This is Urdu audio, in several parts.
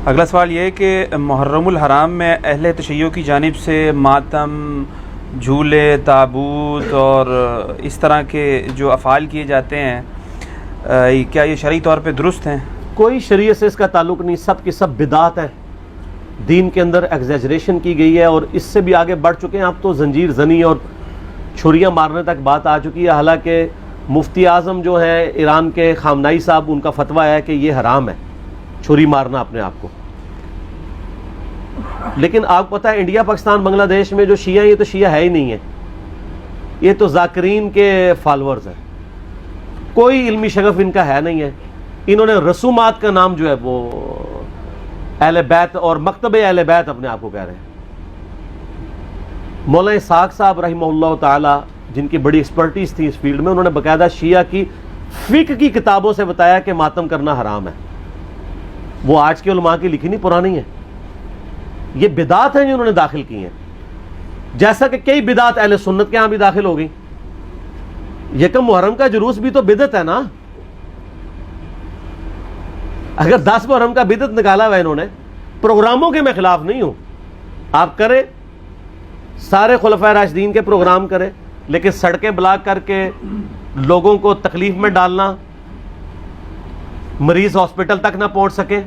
اگلا سوال یہ ہے کہ محرم الحرام میں اہل تشیع کی جانب سے ماتم، جھولے، تابوت اور اس طرح کے جو افعال کیے جاتے ہیں، کیا یہ شرعی طور پہ درست ہیں؟ کوئی شریعت سے اس کا تعلق نہیں، سب کی سب بدعات ہیں. دین کے اندر ایگزیجریشن کی گئی ہے اور اس سے بھی آگے بڑھ چکے ہیں. اب تو زنجیر زنی اور چھریاں مارنے تک بات آ چکی ہے. حالانکہ مفتی اعظم جو ہیں ایران کے خامنائی صاحب، ان کا فتویٰ ہے کہ یہ حرام ہے چھری مارنا اپنے آپ کو. لیکن آپ کو پتہ ہے انڈیا، پاکستان، بنگلہ دیش میں جو شیعہ ہیں، یہ تو شیعہ ہے ہی نہیں ہے، یہ تو ذاکرین کے فالورز ہیں. کوئی علمی شغف ان کا ہے نہیں ہے. انہوں نے رسومات کا نام جو ہے وہ اہل بیت اور مکتب اہل بیت اپنے آپ کو کہہ رہے ہیں. مولانا اسحاق صاحب رحمہ اللہ تعالی، جن کی بڑی ایکسپرٹیز تھی اس فیلڈ میں، انہوں نے باقاعدہ شیعہ کی فقہ کی کتابوں سے بتایا کہ ماتم کرنا حرام ہے. وہ آج کے علماء کی لکھی نہیں، پرانی ہے. یہ بدعات ہیں جو انہوں نے داخل کی ہیں، جیسا کہ کئی بدعات اہل سنت کے ہاں بھی داخل ہو گئی. یکم محرم کا جلوس بھی تو بدعت ہے نا. اگر 10 محرم کا بدعت نکالا ہوا انہوں نے، پروگراموں کے میں خلاف نہیں ہوں، آپ کریں، سارے خلفائے راشدین کے پروگرام کریں، لیکن سڑکیں بلاک کر کے لوگوں کو تکلیف میں ڈالنا، مریض ہاسپٹل تک نہ پہنچ سکیں،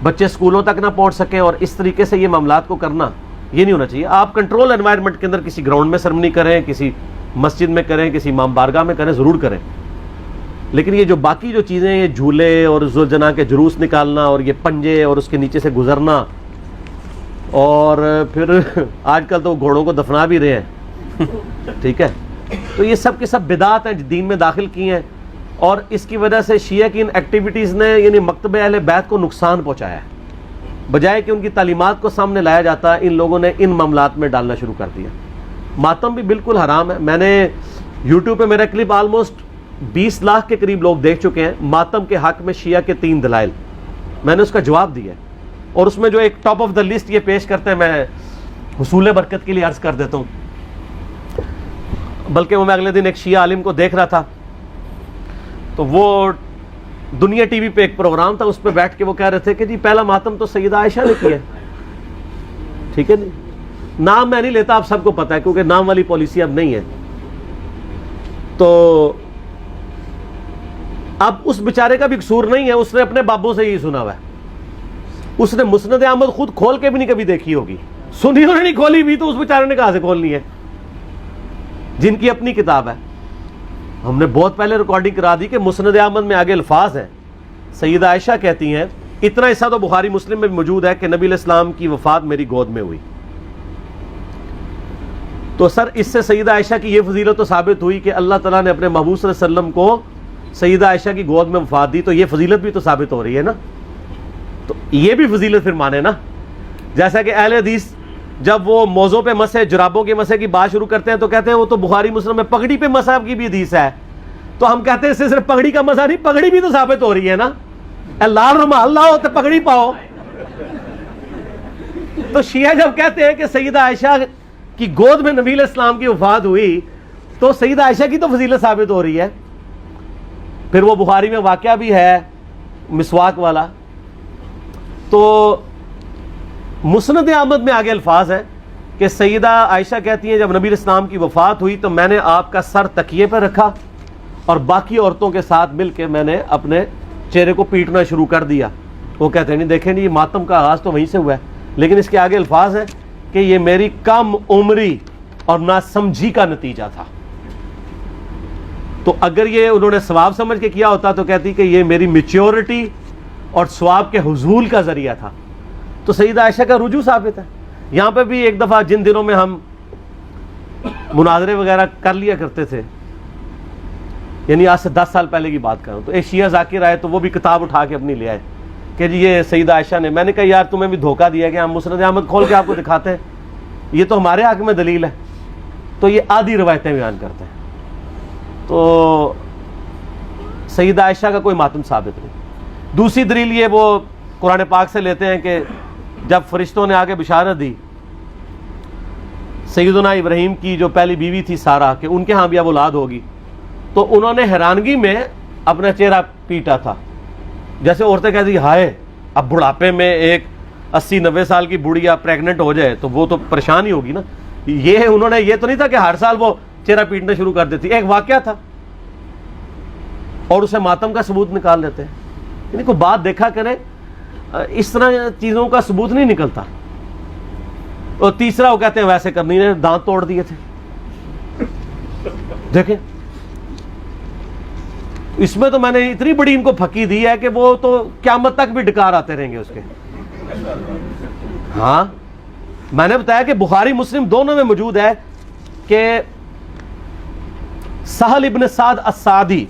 بچے اسکولوں تک نہ پہنچ سکیں، اور اس طریقے سے یہ معاملات کو کرنا، یہ نہیں ہونا چاہیے. آپ کنٹرول انوائرمنٹ کے اندر کسی گراؤنڈ میں سرمنی کریں، کسی مسجد میں کریں، کسی امام بارگاہ میں کریں، ضرور کریں. لیکن یہ جو باقی جو چیزیں، یہ جھولے اور ذوالجناح کے جلوس نکالنا اور یہ پنجے اور اس کے نیچے سے گزرنا، اور پھر آج کل تو گھوڑوں کو دفنا بھی رہے ہیں، ٹھیک ہے. تو یہ سب کے سب بدعات ہیں دین میں داخل کی ہیں، اور اس کی وجہ سے شیعہ کی ان ایکٹیویٹیز نے یعنی مکتب اہل بیت کو نقصان پہنچایا ہے. بجائے کہ ان کی تعلیمات کو سامنے لایا جاتا، ان لوگوں نے ان معاملات میں ڈالنا شروع کر دیا. ماتم بھی بالکل حرام ہے. میں نے یوٹیوب پہ میرا کلپ آلموسٹ 20 لاکھ کے قریب لوگ دیکھ چکے ہیں. ماتم کے حق میں شیعہ کے 3 دلائل، میں نے اس کا جواب دیا ہے، اور اس میں جو ایک ٹاپ آف دا لسٹ یہ پیش کرتے ہیں، میں حصول برکت کے لیے عرض کر دیتا ہوں. بلکہ میں اگلے دن ایک شیعہ عالم کو دیکھ رہا تھا، تو وہ دنیا ٹی وی پہ ایک پروگرام تھا، اس پہ بیٹھ کے وہ کہہ رہے تھے کہ جی پہلا ماتم تو سیدہ عائشہ نے کیا ہے. ٹھیک ہے جی، نام میں نہیں لیتا، آپ سب کو پتا ہے، کیونکہ نام والی پالیسی اب نہیں ہے. تو اب اس بیچارے کا بھی قصور نہیں ہے، اس نے اپنے بابوں سے یہی سنا ہوا ہے. اس نے مسند احمد خود کھول کے بھی نہیں کبھی دیکھی ہوگی، سنی انہوں نے نہیں کھولی بھی، تو اس بیچارے نے کہاں سے کھولنی ہے، جن کی اپنی کتاب ہے. ہم نے بہت پہلے ریکارڈنگ کرا دی کہ مسند احمد میں آگے الفاظ ہیں. سیدہ عائشہ کہتی ہیں، اتنا حصہ تو بخاری مسلم میں بھی موجود ہے کہ نبی علیہ السلام کی وفات میری گود میں ہوئی. تو سر اس سے سیدہ عائشہ کی یہ فضیلت تو ثابت ہوئی کہ اللہ تعالیٰ نے اپنے محبوب صلی اللہ علیہ وسلم کو سیدہ عائشہ کی گود میں وفات دی، تو یہ فضیلت بھی تو ثابت ہو رہی ہے نا. تو یہ بھی فضیلت پھر مانے نا. جیسا کہ اہل حدیث جب وہ موضوع پہ مسح، جرابوں کے مسح کی بات شروع کرتے ہیں تو کہتے ہیں وہ تو بخاری مسلم میں پگڑی پہ مسح کی بھی حدیث ہے. تو ہم کہتے ہیں اس سے صرف پگڑی کا مسح نہیں، پگڑی بھی تو ثابت ہو رہی ہے نا. لال رومال لاؤ تو پگڑی پاؤ. تو شیعہ جب کہتے ہیں کہ سیدہ عائشہ کی گود میں نبی علیہ السلام کی وفات ہوئی، تو سیدہ عائشہ کی تو فضیلت ثابت ہو رہی ہے. پھر وہ بخاری میں واقعہ بھی ہے مسواک والا. تو مسند احمد میں آگے الفاظ ہیں کہ سیدہ عائشہ کہتی ہیں جب نبی علیہ السلام کی وفات ہوئی تو میں نے آپ کا سر تکیے پہ رکھا اور باقی عورتوں کے ساتھ مل کے میں نے اپنے چہرے کو پیٹنا شروع کر دیا. وہ کہتے ہیں نہیں دیکھیں نہیں، یہ ماتم کا آغاز تو وہیں سے ہوا ہے. لیکن اس کے آگے الفاظ ہیں کہ یہ میری کم عمری اور ناسمجھی کا نتیجہ تھا. تو اگر یہ انہوں نے ثواب سمجھ کے کیا ہوتا تو کہتی کہ یہ میری میچیورٹی اور ثواب کے حصول کا ذریعہ تھا. تو سیدہ عائشہ کا رجوع ثابت ہے. یہاں پہ بھی ایک دفعہ جن دنوں میں ہم مناظرے وغیرہ کر لیا کرتے تھے، یعنی آج سے 10 سال پہلے کی بات کروں، تو ایک شیعہ ذاکر آئے تو وہ بھی کتاب اٹھا کے اپنی لے آئے کہ جی یہ سیدہ عائشہ نے. میں نے کہا یار تمہیں بھی دھوکہ دیا کہ ہم مسند احمد کھول کے آپ کو دکھاتے ہیں، یہ تو ہمارے حق میں دلیل ہے. تو یہ آدھی روایتیں بیان کرتے ہیں. تو سیدہ عائشہ کا کوئی ماتم ثابت نہیں. دوسری دلیل یہ وہ قرآن پاک سے لیتے ہیں کہ جب فرشتوں نے آگے بشارت دی سیدنا ابراہیم کی جو پہلی بیوی تھی سارہ کہ ان کے ہاں بھی اب اولاد ہوگی، تو انہوں نے حیرانگی میں اپنا چہرہ پیٹا تھا، جیسے عورتیں کہتی ہائے اب بڑھاپے میں ایک 80-90 سال کی بڑھیا پریگننٹ ہو جائے تو وہ تو پریشان ہی ہوگی نا. یہ انہوں نے یہ تو نہیں تھا کہ ہر سال وہ چہرہ پیٹنا شروع کر دیتی, ایک واقعہ تھا اور اسے ماتم کا ثبوت نکال لیتے ہیں. یعنی کوئی بات دیکھا کرے, اس طرح چیزوں کا ثبوت نہیں نکلتا. اور تیسرا وہ کہتے ہیں ویسے کرنی نے دانت توڑ دیے تھے. دیکھیں اس میں تو میں نے اتنی بڑی ان کو پھکی دی ہے کہ وہ تو قیامت تک بھی ڈکار آتے رہیں گے اس کے. ہاں میں نے بتایا کہ بخاری مسلم دونوں میں موجود ہے کہ سہل ابن سعد السعدی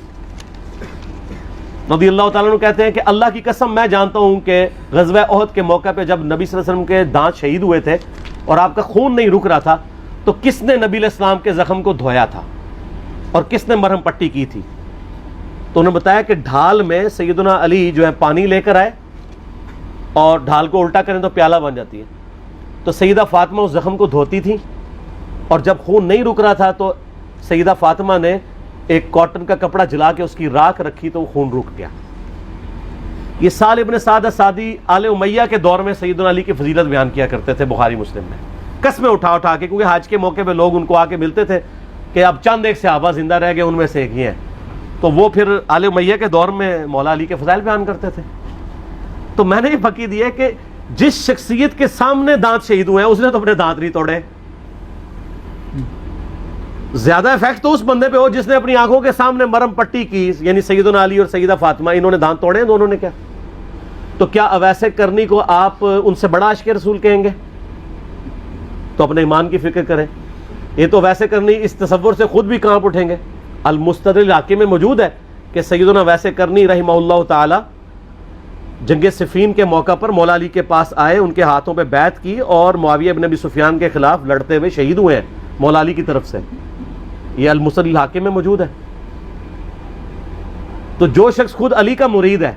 رضی اللہ تعالیٰ عنہ کہتے ہیں کہ اللہ کی قسم میں جانتا ہوں کہ غزوہ احد کے موقع پہ جب نبی صلی اللہ علیہ وسلم کے دانت شہید ہوئے تھے اور آپ کا خون نہیں رک رہا تھا تو کس نے نبی علیہ السلام کے زخم کو دھویا تھا اور کس نے مرہم پٹی کی تھی. تو انہوں نے بتایا کہ ڈھال میں سیدنا علی جو ہے پانی لے کر آئے اور ڈھال کو الٹا کریں تو پیالہ بن جاتی ہے. تو سیدہ فاطمہ اس زخم کو دھوتی تھی اور جب خون نہیں رک رہا تھا تو سیدہ فاطمہ نے ایک کاٹن کا کپڑا جلا کے اس کی راکھ رکھی تو وہ خون رک گیا. یہ سہل ابن سعد السعدی آل امیہ کے دور میں سیدنا علی کی فضیلت بیان کیا کرتے تھے بخاری مسلم میں, قسمیں اٹھا اٹھا کے, کیونکہ حج کے موقع پہ لوگ ان کو آ کے ملتے تھے کہ اب چند ایک صحابہ زندہ رہ گئے, ان میں سے ایک ہی ہیں. تو وہ پھر آل امیہ کے دور میں مولا علی کے فضائل بیان کرتے تھے. تو میں نے یہ پکی دی ہے کہ جس شخصیت کے سامنے دانت شہید ہوئے ہیں اس نے تو اپنے دانت نہیں توڑے. زیادہ افیکٹ تو اس بندے پہ ہو جس نے اپنی آنکھوں کے سامنے مرم پٹی کی, یعنی سیدنا علی اور سیدہ فاطمہ, انہوں نے دانت توڑے ہیں دونوں نے. کیا تو کیا اویسے کرنی کو آپ ان سے بڑا عاشق رسول کہیں گے؟ تو اپنے ایمان کی فکر کریں. یہ تو ویسے کرنی اس تصور سے خود بھی کانپ اٹھیں گے. المستدرک حاکم میں موجود ہے کہ سیدنا ویسے کرنی رحمہ اللہ تعالی جنگ صفین کے موقع پر مولا علی کے پاس آئے, ان کے ہاتھوں پہ بیعت کی اور معاویہ بن ابی سفیان کے خلاف لڑتے ہوئے شہید ہوئے ہیں مولا علی کی طرف سے. یہ المستدرک حاکم میں موجود ہے. تو جو شخص خود علی کا مرید ہے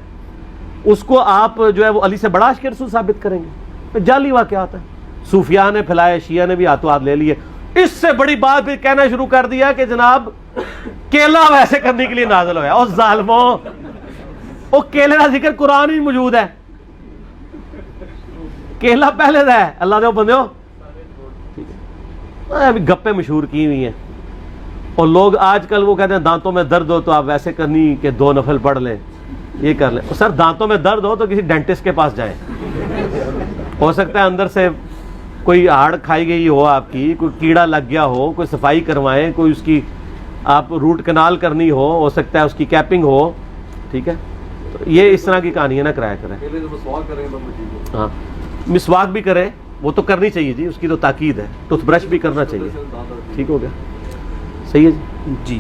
اس کو آپ جو ہے وہ علی سے بڑا عاشق رسول ثابت کریں گے؟ جعلی واقعات ہے. صوفیاء نے پھیلائے, شیعہ نے بھی ہاتھوں ہاتھ لے لیے. اس سے بڑی بات بھی کہنا شروع کر دیا کہ جناب کیلا ویسے کرنے کے لیے نازل ہوا ہے. اور ظالموں, وہ کیلے کا ذکر قرآن ہی موجود ہے. کیلا پہلے دا ہے. اللہ دے بندے ہو, ابھی گپے مشہور کی ہوئی ہیں. اور لوگ آج کل وہ کہتے ہیں دانتوں میں درد ہو تو آپ ویسے کرنی کہ 2 نفل پڑھ لیں, یہ کر لیں. سر دانتوں میں درد ہو تو کسی ڈینٹسٹ کے پاس جائیں. ہو سکتا ہے اندر سے کوئی ہاڑ کھائی گئی ہو آپ کی, کوئی کیڑا لگ گیا ہو, کوئی صفائی کروائیں, کوئی اس کی آپ روٹ کنال کرنی ہو سکتا ہے اس کی کیپنگ ہو. ٹھیک ہے, تو یہ اس طرح کی کہانیاں نہ کرایا کریں. ہاں مسواک بھی کریں, وہ تو کرنی چاہیے جی, اس کی تو تاکید ہے. ٹوتھ برش بھی کرنا چاہیے. ٹھیک ہو گیا, صحیح ہے جی.